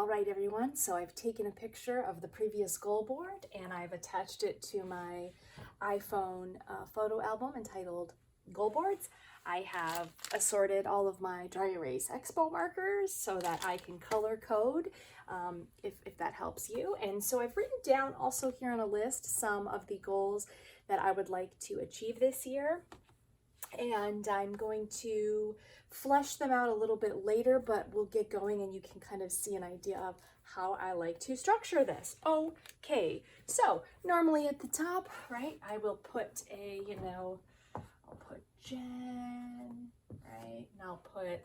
All right, everyone, so I've taken a picture of the previous goal board and I've attached it to my iPhone photo album entitled Goal Boards. I have assorted all of my dry erase expo markers so that I can color code if that helps you. And so I've written down also here on a list some of the goals that I would like to achieve this year. And I'm going to flesh them out a little bit later, but we'll get going and you can kind of see an idea of how I like to structure this. Okay, so normally at the top, right, I will put a, I'll put Jen, right, and I'll put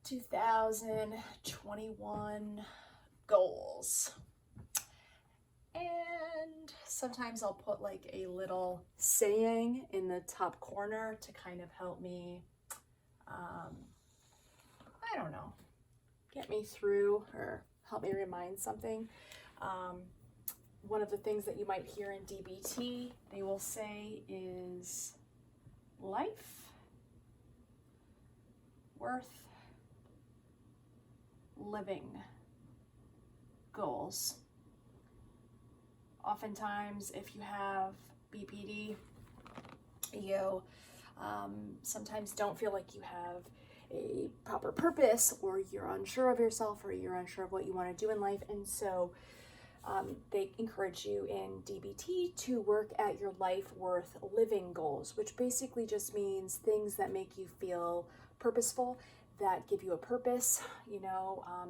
2021 goals. And sometimes I'll put like a little saying in the top corner to kind of help me, I don't know, get me through or help me remind something. One of the things that you might hear in DBT, they will say is life worth living goals. Oftentimes, if you have BPD, you sometimes don't feel like you have a proper purpose, or you're unsure of yourself, or you're unsure of what you want to do in life. And so they encourage you in DBT to work at your life worth living goals, which basically just means things that make you feel purposeful, that give you a purpose.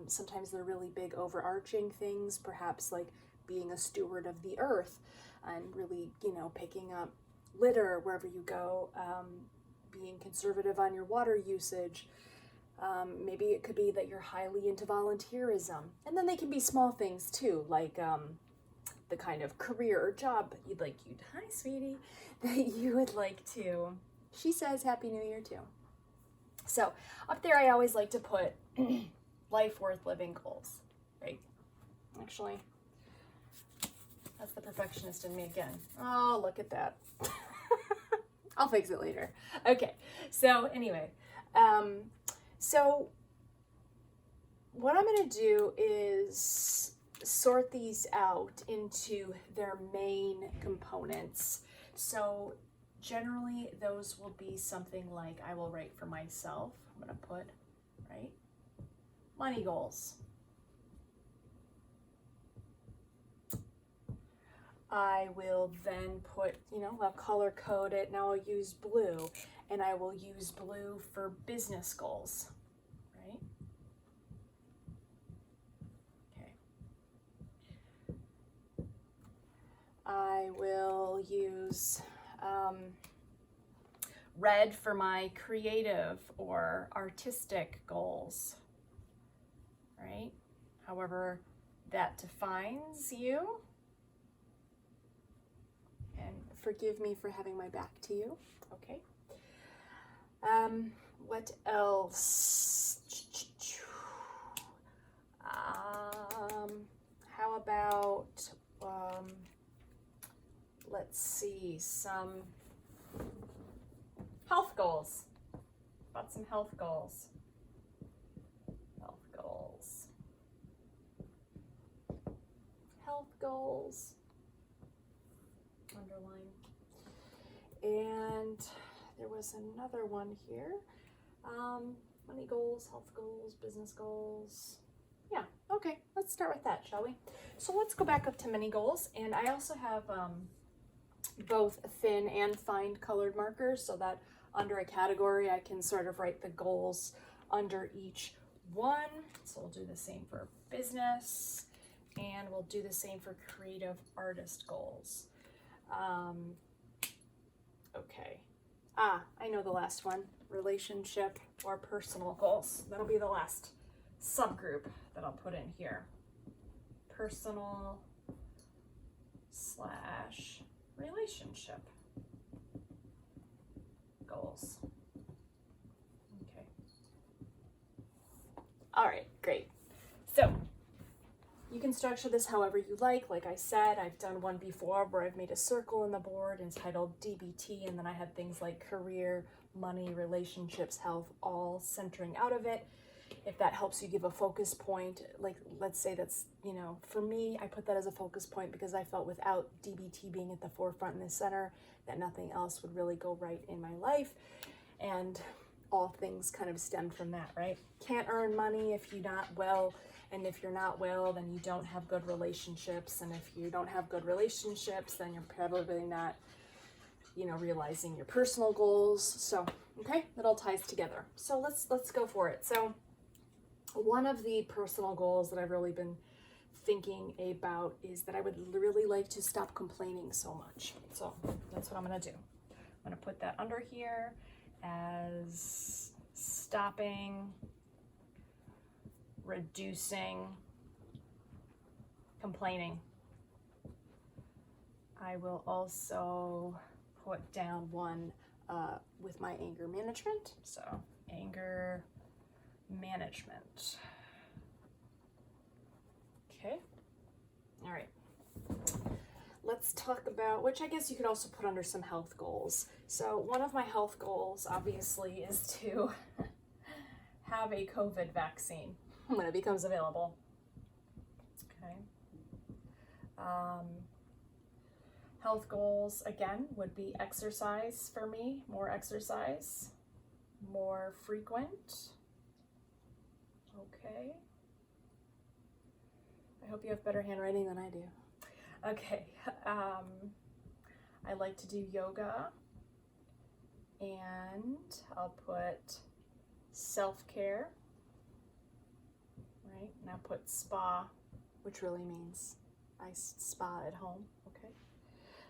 Sometimes they're really big overarching things, perhaps like being a steward of the earth and really, picking up litter wherever you go, being conservative on your water usage. Maybe it could be that you're highly into volunteerism. And then they can be small things too, like the kind of career or job hi sweetie, that you would like to. She says Happy New Year too. So up there I always like to put life worth living goals, right? Actually, that's the perfectionist in me again. Oh, look at that. I'll fix it later. Okay, so anyway, so what I'm going to do is sort these out into their main components. So generally those will be something like I will write for myself. I'm going to put, right, money goals. I will then put, I'll color code it. Now I'll use blue, and I will use blue for business goals, right? Okay. I will use red for my creative or artistic goals, right? However that defines you. And forgive me for having my back to you. Okay. What else? How about, let's see, some health goals. How about some health goals? Health goals. Health goals. Underline. And there was another one here. Money goals, health goals, business goals. Yeah, okay, let's start with that, shall we? So let's go back up to mini goals. And I also have both thin and fine colored markers so that under a category I can sort of write the goals under each one. So we'll do the same for business, and we'll do the same for creative artist goals. Okay. I know the last one, relationship or personal goals. That'll be the last subgroup that I'll put in here. Personal / relationship goals. Okay. All right, great. So you can structure this however you like. Like I said, I've done one before where I've made a circle in the board entitled DBT, and then I had things like career, money, relationships, health, all centering out of it. if that helps you give a focus point, like let's say that's, you know, for me, I put that as a focus point because I felt without DBT being at the forefront in the center, that nothing else would really go right in my life. And all things kind of stem from that, right? Can't earn money if you're not well. And if you're not well, then you don't have good relationships. And if you don't have good relationships, then you're probably not, you know, realizing your personal goals. So, okay, it all ties together. So let's go for it. So one of the personal goals that I've really been thinking about is that I would really like to stop complaining so much. So that's what I'm going to do. I'm going to put that under here as stopping, reducing, complaining. I will also put down one with my anger management. So anger management. Okay. All right. Let's talk about, which I guess you could also put under some health goals. So one of my health goals, obviously, is to have a COVID vaccine when it becomes available. Okay. Health goals, again, would be exercise for me, more exercise, more frequent. Okay. I hope you have better handwriting than I do. Okay. I like to do yoga, and I'll put self-care, right? And I'll put spa, which really means I spa at home, okay?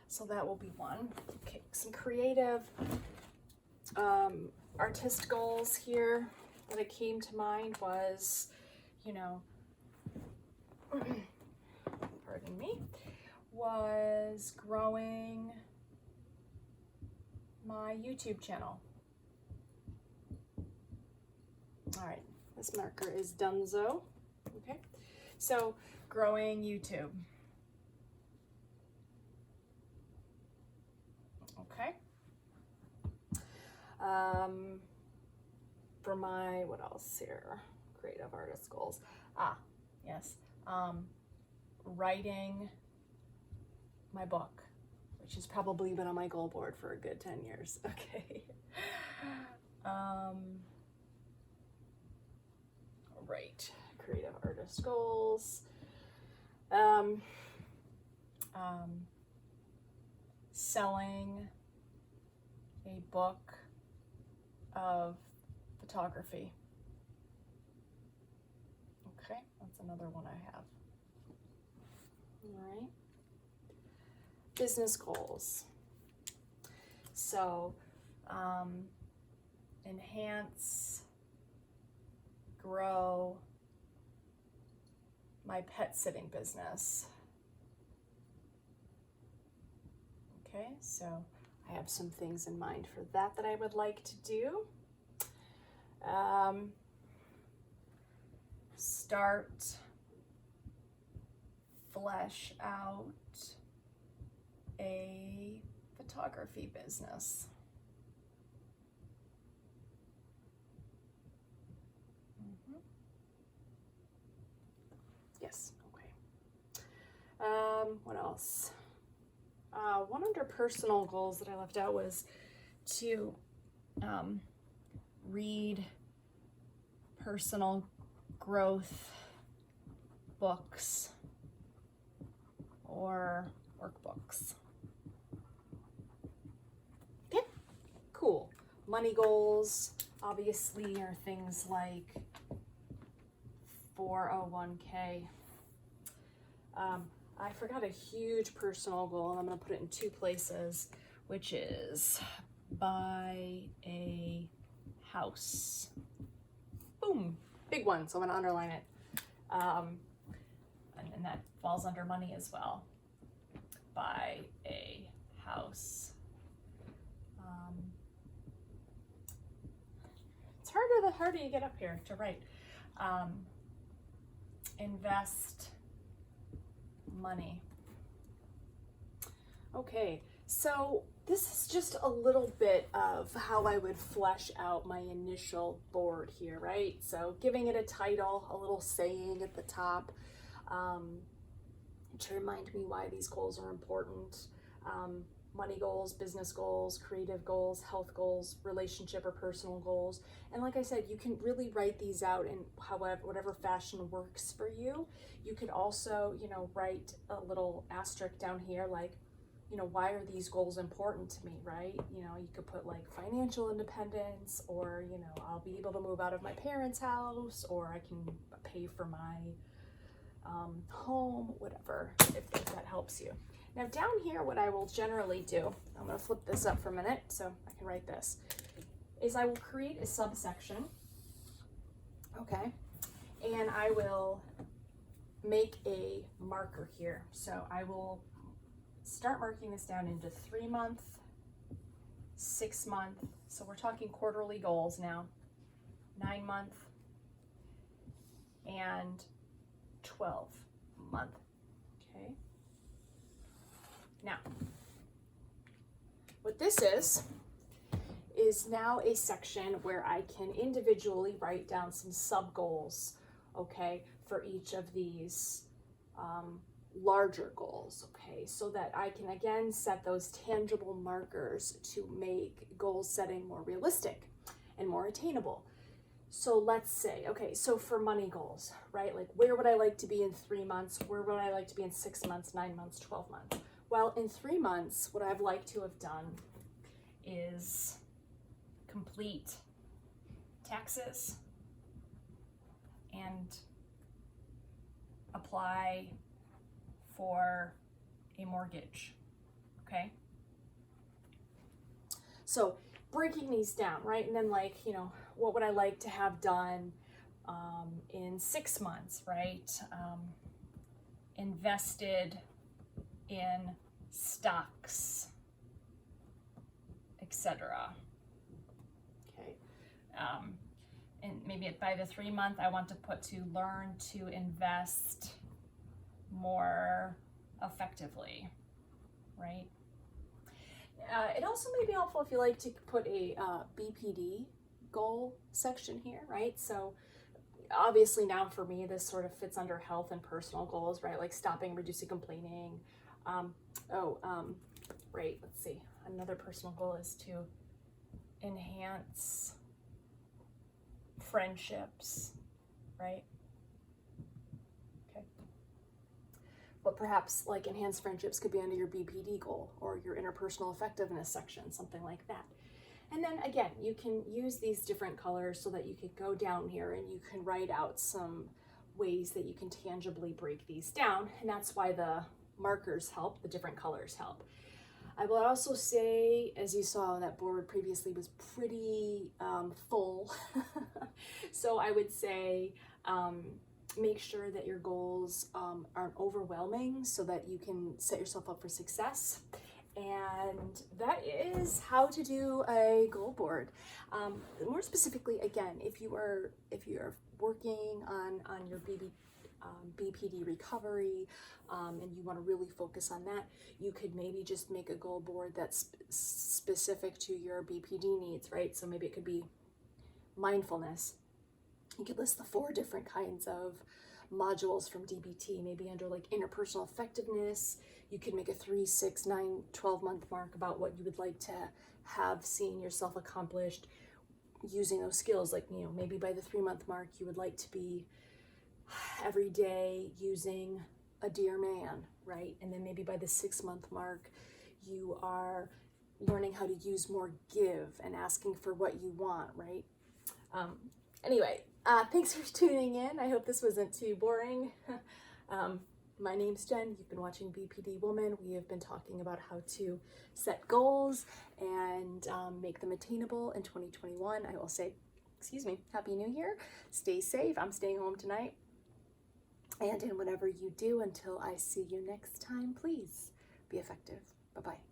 So that will be one. Okay, some creative artist goals here that it came to mind was, you know, pardon me, was growing my YouTube channel. All right, this marker is donezo. Okay, so growing YouTube. Okay. For my, what else here? Creative artist goals. Yes. Writing my book, which has probably been on my goal board for a good 10 years. Okay. Right. Creative artist goals. Selling a book of photography. Okay, that's another one I have. All right. Business goals. So, enhance, grow my pet sitting business. Okay, so I have some things in mind for that I would like to do. Start, flesh out a photography business. Yes, okay. What else? One under personal goals that I left out was to read personal growth books or workbooks. Okay, cool. Money goals obviously are things like 401k. I forgot a huge personal goal, and I'm going to put it in two places, which is buy a house. Boom, big one, so I'm going to underline it. And that falls under money as well. Buy a house. It's harder the harder you get up here to write. Invest money. Okay, So this is just a little bit of how I would flesh out my initial board here, right? So giving it a title, a little saying at the top, to remind me why these goals are important. Money goals, business goals, creative goals, health goals, relationship or personal goals. And like I said, you can really write these out in whatever fashion works for you. You could also, write a little asterisk down here, like, why are these goals important to me, right? You could put like financial independence, or, I'll be able to move out of my parents' house, or I can pay for my home, whatever, if that helps you. Now down here, what I will generally do, I'm going to flip this up for a minute so I can write this, is I will create a subsection, okay, and I will make a marker here. So I will start marking this down into 3-month, 6-month, so we're talking quarterly goals now, 9-month, and 12-month. Okay. Now, what this is now a section where I can individually write down some sub goals, okay, for each of these larger goals, okay, so that I can again set those tangible markers to make goal setting more realistic and more attainable. So let's say, okay, so for money goals, right? Like, where would I like to be in 3 months? Where would I like to be in 6 months, 9 months, 12 months? Well, in 3 months, what I'd like to have done is complete taxes and apply for a mortgage, okay? So breaking these down, right? And then like, what would I like to have done in 6 months, right? Invested in stocks, etc. Okay. And maybe by the 3-month, I want to put to learn to invest more effectively, right? It also may be helpful if you like to put a BPD goal section here, right? So obviously now for me, this sort of fits under health and personal goals, right? Like stopping, reducing, complaining. Right, let's see. Another personal goal is to enhance friendships, right? Okay. But perhaps like enhanced friendships could be under your BPD goal or your interpersonal effectiveness section, something like that. And then again, you can use these different colors so that you could go down here and you can write out some ways that you can tangibly break these down. And that's why the markers help, the different colors help. I will also say, as you saw, that board previously was pretty full. So I would say make sure that your goals aren't overwhelming so that you can set yourself up for success. And that is how to do a goal board. More specifically, again, if you are working on your BPD recovery and you want to really focus on that, you could maybe just make a goal board that's specific to your BPD needs, right? So maybe it could be mindfulness. You could list the 4 different kinds of modules from DBT, maybe under like interpersonal effectiveness. You could make a 3, 6, 9, 12-month mark about what you would like to have seen yourself accomplished using those skills. Like, maybe by the 3-month mark, you would like to be every day using a dear man, right? And then maybe by the 6-month mark, you are learning how to use more give and asking for what you want, right? Anyway, thanks for tuning in. I hope this wasn't too boring. My name's Jen. You've been watching BPD Woman. We have been talking about how to set goals and make them attainable in 2021. I will say, Happy New Year. Stay safe. I'm staying home tonight. And in whatever you do, until I see you next time, please be effective. Bye-bye.